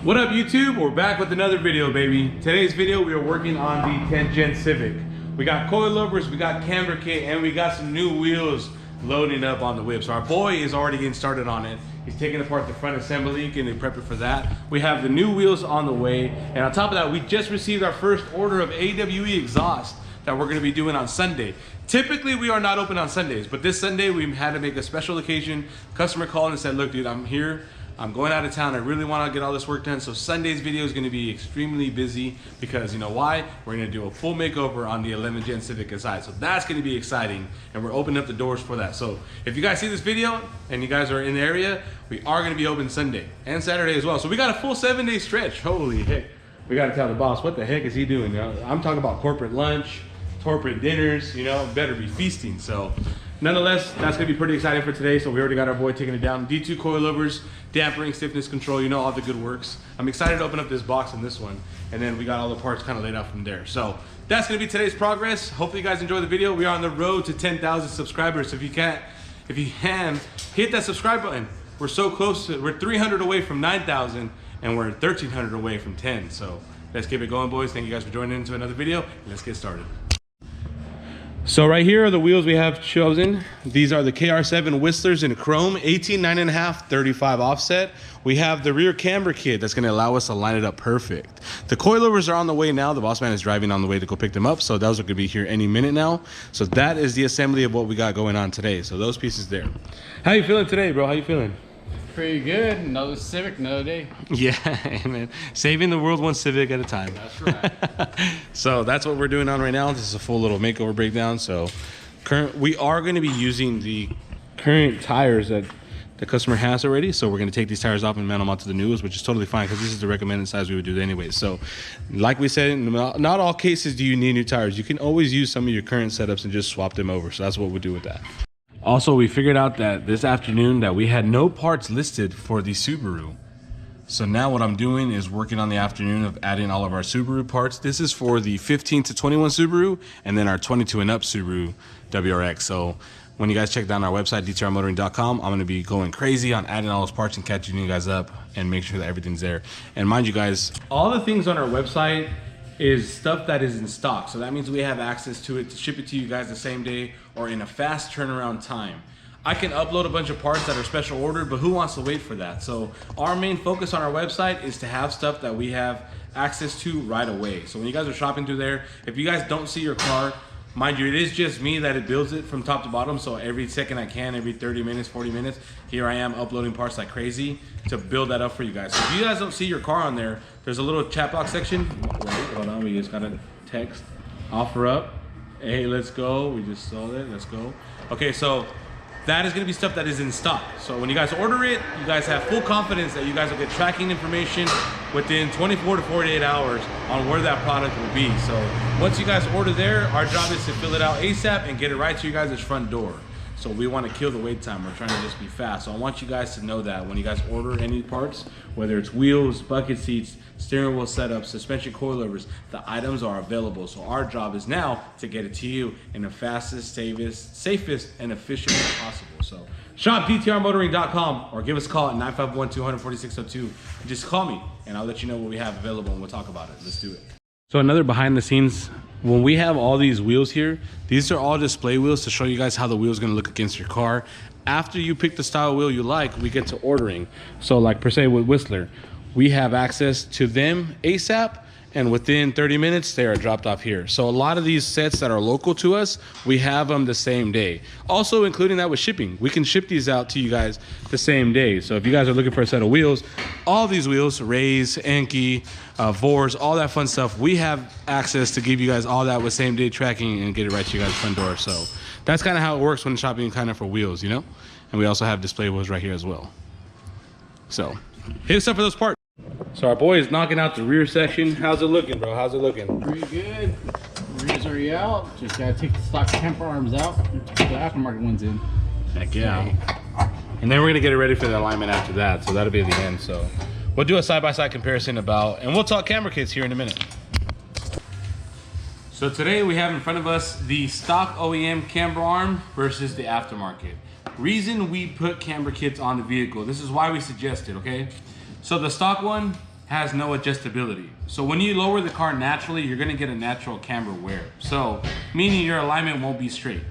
What up YouTube? We're back with another video, baby. Today's video we are working on the 10th gen Civic. We got coilovers, we got camber kit, and we got some new wheels loading up on the whip. So our boy is already getting started on it. He's taking apart the front assembly, getting prepped for that. We have the new wheels on the way, and on top of that, we just received our first order of AWE exhaust that we're gonna be doing on Sunday. Typically, we are not open on Sundays, but this Sunday we had to make a special occasion. Customer called and said, look dude, I'm here. I'm going out of town. I really want to get all this work done. So Sunday's video is going to be extremely busy because you know why? We're going to do a full makeover on the 11th gen Civic inside. So that's going to be exciting, and we're opening up the doors for that. So if you guys see this video and you guys are in the area, we are going to be open Sunday and Saturday as well. So we got a full 7-day stretch. Holy heck. We got to tell the boss, what the heck is he doing? You know, I'm talking about corporate lunch, corporate dinners, you know, better be feasting. So nonetheless, that's gonna be pretty exciting for today. So we already got our boy taking it down. D2 coilovers, dampering, stiffness control, you know, all the good works. I'm excited to open up this box and this one. And then we got all the parts kind of laid out from there. So that's gonna be today's progress. Hopefully you guys enjoy the video. We are on the road to 10,000 subscribers. So if you can, hit that subscribe button. We're so close to, we're 300 away from 9,000 and we're 1,300 away from 10. So let's keep it going, boys. Thank you guys for joining into another video. Let's get started. So right here are the wheels we have chosen. These are the KR7 Whistlers in chrome, 18 9.5, 35 offset. We have the rear camber kit that's gonna allow us to line it up perfect. The coilovers are on the way now. The boss man is driving on the way to go pick them up. So those are gonna be here any minute now. So that is the assembly of what we got going on today. So those pieces there. How you feeling today, bro? How you feeling? Pretty good. Another Civic, another day. Yeah, man. Saving the world one Civic at a time. That's right. So that's what we're doing on right now. This is a full little makeover breakdown. So we are going to be using the current tires that the customer has already. So we're going to take these tires off and mount them onto the new ones, which is totally fine because this is the recommended size we would do anyway. So like we said, in not all cases do you need new tires. You can always use some of your current setups and just swap them over. So that's what we'll do with that. Also, we figured out that this afternoon that we had no parts listed for the Subaru. So now what I'm doing is working on the afternoon of adding all of our Subaru parts. This is for the 15 to 21 Subaru and then our 22 and up Subaru WRX. So when you guys check down our website, dtrmotoring.com, I'm gonna be going crazy on adding all those parts and catching you guys up and make sure that everything's there. And mind you guys, all the things on our website is stuff that is in stock. So that means we have access to it to ship it to you guys the same day or in a fast turnaround time. I can upload a bunch of parts that are special ordered, but who wants to wait for that? So our main focus on our website is to have stuff that we have access to right away. So when you guys are shopping through there, if you guys don't see your car, mind you, it is just me that it builds it from top to bottom. So every second I can, every 30 minutes, 40 minutes, here I am uploading parts like crazy to build that up for you guys. So if you guys don't see your car on there, there's a little chat box section. Wait, hold on, we just got a text. Offer up. Hey, let's go. We just saw that, let's go. Okay, so that is gonna be stuff that is in stock. So when you guys order it, you guys have full confidence that you guys will get tracking information within 24 to 48 hours on where that product will be. So once you guys order there, our job is to fill it out ASAP and get it right to you guys' front door. So we want to kill the wait time. We're trying to just be fast. So I want you guys to know that when you guys order any parts, whether it's wheels, bucket seats, steering wheel setups, suspension coilovers, the items are available. So our job is now to get it to you in the fastest, safest, and efficient way possible. So shop dtrmotoring.com or give us a call at 951-200-4602. Just call me and I'll let you know what we have available and we'll talk about it. Let's do it. So another behind the scenes, when we have all these wheels here, these are all display wheels to show you guys how the wheel is going to look against your car. After you pick the style wheel you like, we get to ordering. So like per se with Whistler, we have access to them ASAP, and within 30 minutes they are dropped off here. So a lot of these sets that are local to us, we have them the same day. Also including that with shipping, we can ship these out to you guys the same day. So if you guys are looking for a set of wheels, all these wheels, Rays, Enki, Vors, all that fun stuff, we have access to give you guys all that with same day tracking and get it right to you guys' front door. So that's kind of how it works when shopping kind of for wheels, you know? And we also have display wheels right here as well. So hit us up for those parts. So our boy is knocking out the rear section. How's it looking, bro? How's it looking? Pretty good. Rear's already out. Just gotta take the stock camper arms out and put the aftermarket ones in. Heck yeah. And then we're gonna get it ready for the alignment after that. So that'll be at the end. So we'll do a side-by-side comparison about, and we'll talk camera kits here in a minute. So today we have in front of us the stock OEM camber arm versus the aftermarket. Reason we put camber kits on the vehicle, this is why we suggest it, okay? So the stock one has no adjustability. So when you lower the car naturally, you're gonna get a natural camber wear. So meaning your alignment won't be straight.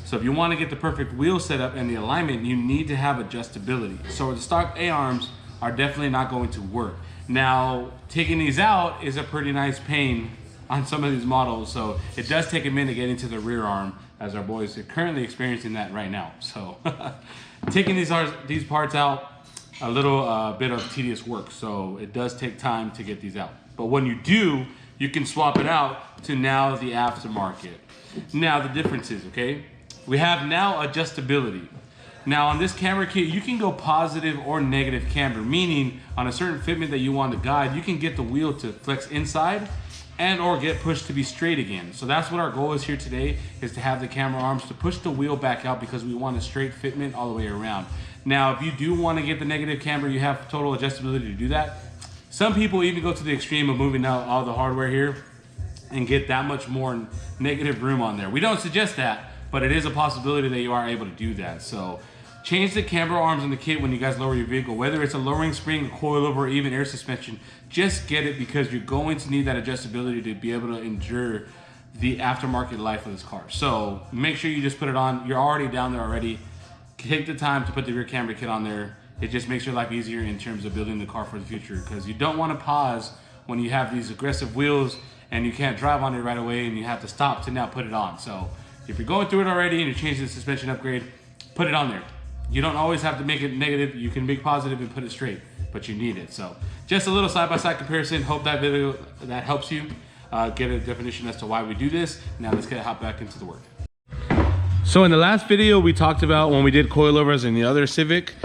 So if you want to get the perfect wheel setup and the alignment, you need to have adjustability. So the stock A-arms are definitely not going to work. Now, taking these out is a pretty nice pain on some of these models. So it does take a minute getting to the rear arm, as our boys are currently experiencing that right now. So taking these parts out, a little bit of tedious work. So it does take time to get these out. But when you do, you can swap it out to now the aftermarket. Now the differences, okay? We have now adjustability. Now on this camber kit, you can go positive or negative camber, meaning on a certain fitment that you want to guide, you can get the wheel to flex inside and or get pushed to be straight again. So that's what our goal is here today, is to have the camber arms to push the wheel back out because we want a straight fitment all the way around. Now, if you do want to get the negative camber, you have total adjustability to do that. Some people even go to the extreme of moving out all the hardware here and get that much more negative room on there. We don't suggest that, but it is a possibility that you are able to do that. So change the camber arms in the kit when you guys lower your vehicle, whether it's a lowering spring, a coilover, or even air suspension. Just get it because you're going to need that adjustability to be able to endure the aftermarket life of this car. So make sure you just put it on. You're already down there already. Take the time to put the rear camber kit on there. It just makes your life easier in terms of building the car for the future, because you don't want to pause when you have these aggressive wheels and you can't drive on it right away and you have to stop to now put it on. So if you're going through it already and you're changing the suspension upgrade, put it on there. You don't always have to make it negative. You can make positive and put it straight, but you need it. So just a little side-by-side comparison. Hope that video that helps you get a definition as to why we do this. Now let's hop back into the work. So in the last video, we talked about when we did coilovers in the other Civic,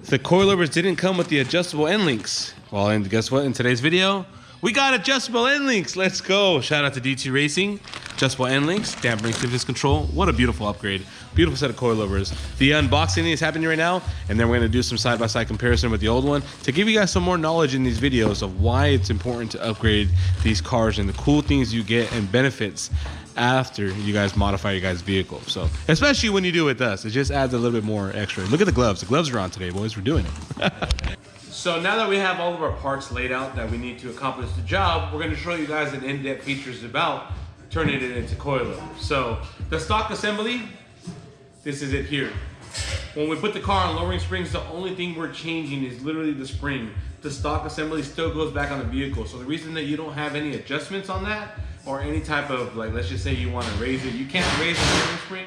the coilovers didn't come with the adjustable end links. Well, and guess what? In today's video, we got adjustable end links. Let's go. Shout out to DT Racing. Adjustable end links, dampening stiffness control. What a beautiful upgrade. Beautiful set of coilovers. The unboxing is happening right now, and then we're gonna do some side-by-side comparison with the old one to give you guys some more knowledge in these videos of why it's important to upgrade these cars and the cool things you get and benefits after you guys modify your guys' vehicle. So, especially when you do it with us, it just adds a little bit more extra. Look at the gloves. The gloves are on today, boys. We're doing it. So now that we have all of our parts laid out that we need to accomplish the job, we're gonna show you guys an in-depth features about turning it into coilovers. So the stock assembly, this is it here. When we put the car on lowering springs, the only thing we're changing is literally the spring. The stock assembly still goes back on the vehicle. So the reason that you don't have any adjustments on that, or any type of, like, let's just say you want to raise it, you can't raise the lowering spring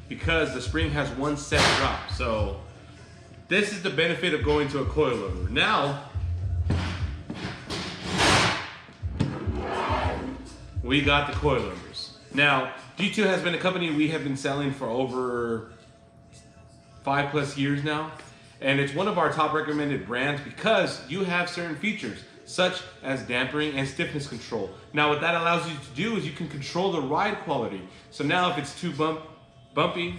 because the spring has one set drop. So this is the benefit of going to a coilover. Now, we got the coilovers. Now, G2 has been a company we have been selling for over 5+ years now. And it's one of our top recommended brands because you have certain features such as dampering and stiffness control. Now what that allows you to do is you can control the ride quality. So now if it's too bumpy,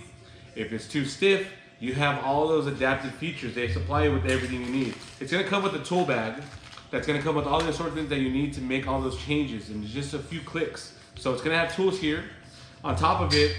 if it's too stiff, you have all those adaptive features. They supply you with everything you need. It's gonna come with a tool bag that's gonna come with all the assortment that you need to make all those changes in just a few clicks. So it's gonna have tools here. On top of it,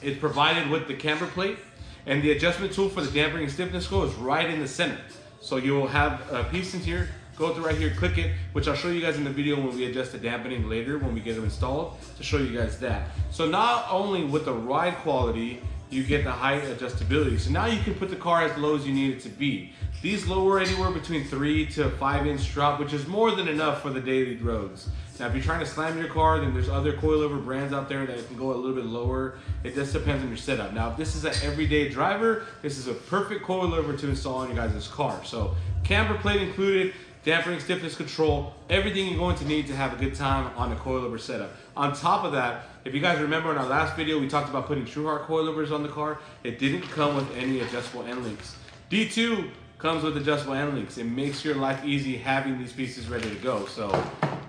it's provided with the camber plate, and the adjustment tool for the dampering and stiffness go is right in the center. So you will have a piece in here, go through right here, click it, which I'll show you guys in the video when we adjust the dampening later, when we get it installed, to show you guys that. So not only with the ride quality, you get the height adjustability. So now you can put the car as low as you need it to be. These lower anywhere between 3 to 5 inch drop, which is more than enough for the daily roads. Now, if you're trying to slam your car, then there's other coilover brands out there that can go a little bit lower. It just depends on your setup. Now, if this is an everyday driver, this is a perfect coilover to install on your guys' car. So, camber plate included, dampering, stiffness control, everything you're going to need to have a good time on a coilover setup. On top of that, if you guys remember in our last video, we talked about putting TRUHART coilovers on the car. It didn't come with any adjustable end links. D2 comes with adjustable end links. It makes your life easy having these pieces ready to go. So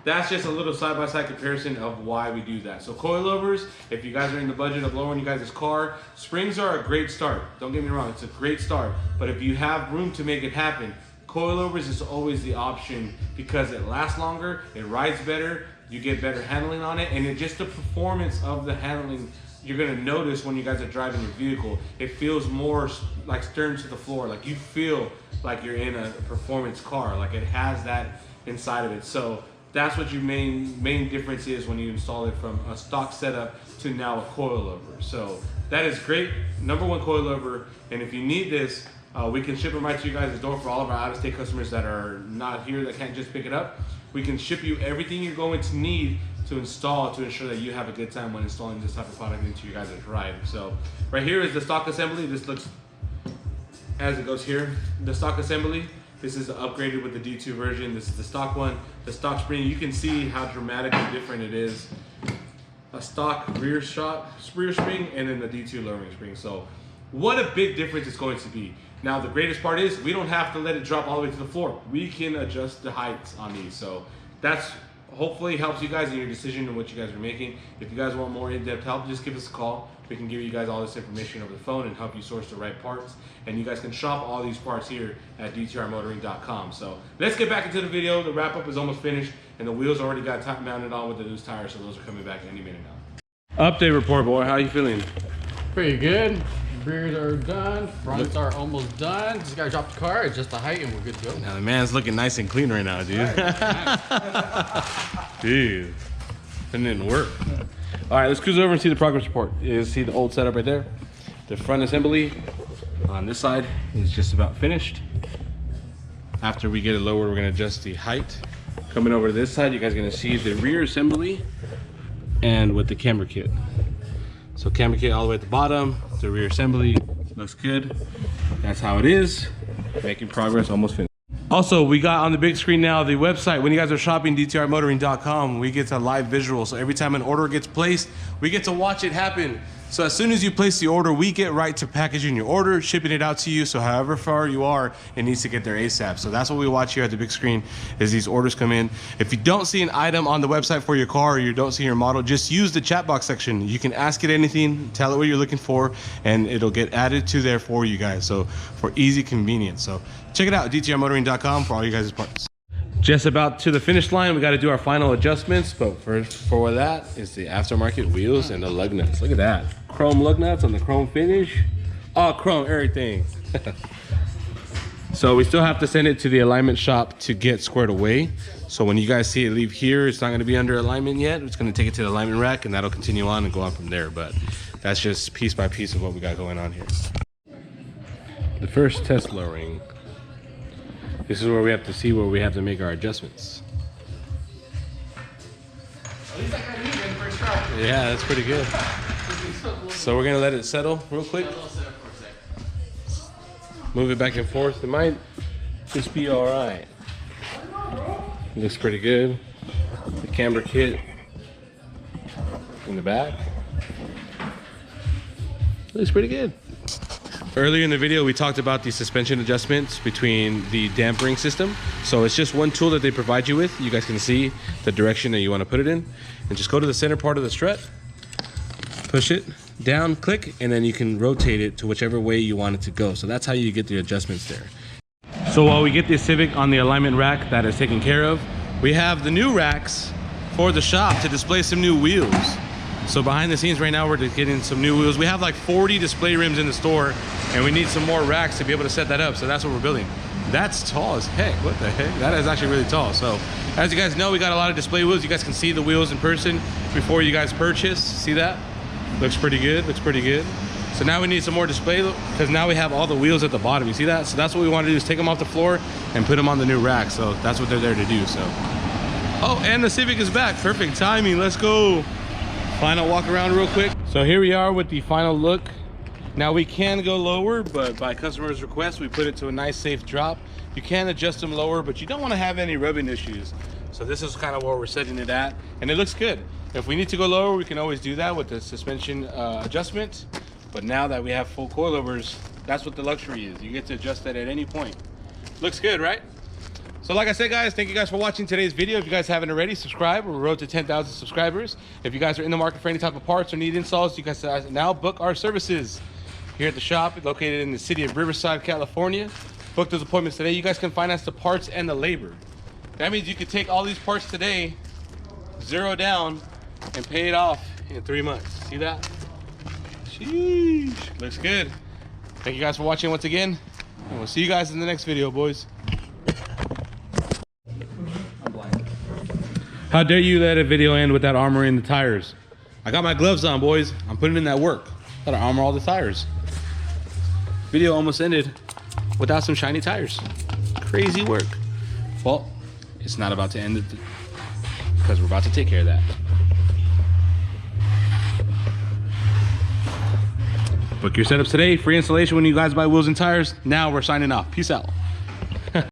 that's just a little side-by-side comparison of why we do that. So coilovers, if you guys are in the budget of lowering you guys' car, springs are a great start. Don't get me wrong, it's a great start. But if you have room to make it happen, coilovers is always the option because it lasts longer, it rides better, you get better handling on it, and it just the performance of the handling you're gonna notice when you guys are driving your vehicle, it feels more like stern to the floor. Like you feel like you're in a performance car. Like it has that inside of it. So that's what your main difference is when you install it from a stock setup to now a coilover. So that is great. #1 coilover. And if you need this, we can ship them right to you guys' door for all of our out-of-state customers that are not here, that can't just pick it up. We can ship you everything you're going to need to install to ensure that you have a good time when installing this type of product into your guys' ride. So right here is the stock assembly. This looks as it goes here. The stock assembly. This is upgraded with the D2 version. This is the stock one. The stock spring, you can see how dramatically different it is. A stock rear spring and then the D2 lowering spring. So what a big difference it's going to be. Now the greatest part is we don't have to let it drop all the way to the floor. We can adjust the heights on these. So that's hopefully helps you guys in your decision and what you guys are making. If you guys want more in-depth help, just give us a call. We can give you guys all this information over the phone and help you source the right parts. And you guys can shop all these parts here at dtrmotoring.com. So let's get back into the video. The wrap up is almost finished and the wheels already got mounted on with the loose tires. So those are coming back any minute now. Update report, boy. How you feeling? Pretty good. Rears are done. Fronts are almost done. Just gotta drop the car, adjust the height, and we're good to go. Now the man's looking nice and clean right now, dude. Dude, that didn't work. All right, let's cruise over and see the progress report. You see the old setup right there. The front assembly on this side is just about finished. After we get it lowered, we're gonna adjust the height. Coming over to this side, you guys are gonna see the rear assembly and with the camber kit. So camber kit all the way at the bottom, the rear assembly, looks good. That's how it is. Making progress, almost finished. Also, we got on the big screen now the website. When you guys are shopping dtrmotoring.com, we get a live visual. So every time an order gets placed, we get to watch it happen. So as soon as you place the order, we get right to packaging your order, shipping it out to you. So however far you are, it needs to get there ASAP. So that's what we watch here at the big screen is these orders come in. If you don't see an item on the website for your car or you don't see your model, just use the chat box section. You can ask it anything, tell it what you're looking for, and it'll get added to there for you guys. So for easy convenience. So check it out, dtrmotoring.com for all you guys' parts. Just about to the finish line, we got to do our final adjustments, but first for that is the aftermarket wheels and the lug nuts. Look at that, chrome lug nuts on the chrome finish, all chrome, everything. So we still have to send it to the alignment shop to get squared away. So when you guys see it leave here, it's not going to be under alignment yet. It's going to take it to the alignment rack, and that'll continue on and go on from there. But that's just piece by piece of what we got going on here. The first test lowering. This is where we have to see where we have to make our adjustments. At least I got it in first try. Yeah, that's pretty good. So we're gonna let it settle real quick. Move it back and forth. It might just be all right. Looks pretty good. The camber kit in the back. Looks pretty good. Earlier in the video, we talked about the suspension adjustments between the dampering system. So it's just one tool that they provide you with. You guys can see the direction that you want to put it in. And just go to the center part of the strut, push it down, click, and then you can rotate it to whichever way you want it to go. So that's how you get the adjustments there. So while we get the Civic on the alignment rack that is taken care of, we have the new racks for the shop to display some new wheels. So behind the scenes right now, we're just getting some new wheels. We have like 40 display rims in the store, and we need some more racks to be able to set that up. So that's what we're building. That's tall as heck. What the heck? That is actually really tall. So as you guys know, we got a lot of display wheels. You guys can see the wheels in person before you guys purchase. See that? Looks pretty good. Looks pretty good. So now we need some more display because now we have all the wheels at the bottom. You see that? So that's what we want to do is take them off the floor and put them on the new rack. So that's what they're there to do. So, oh, and the Civic is back. Perfect timing. Let's go. Final walk around real quick. So here we are with the final look. Now we can go lower, but by customer's request, we put it to a nice safe drop. You can adjust them lower, but you don't want to have any rubbing issues. So this is kind of where we're setting it at, and it looks good. If we need to go lower, we can always do that with the suspension adjustment. But now that we have full coilovers, that's what the luxury is. You get to adjust that at any point. Looks good, right? So like I said, guys, thank you guys for watching today's video. If you guys haven't already, subscribe. We're road to 10,000 subscribers. If you guys are in the market for any type of parts or need installs, you guys now book our services here at the shop, located in the city of Riverside, California. Book those appointments today. You guys can finance the parts and the labor. That means you could take all these parts today, zero down, and pay it off in 3 months. See that? Sheesh. Looks good. Thank you guys for watching once again. And we'll see you guys in the next video, boys. How dare you let a video end without armoring the tires? I got my gloves on, boys. I'm putting in that work. Gotta armor all the tires. Video almost ended without some shiny tires. Crazy work. Well, it's not about to end because we're about to take care of that. Book your setups today. Free installation when you guys buy wheels and tires. Now we're signing off. Peace out.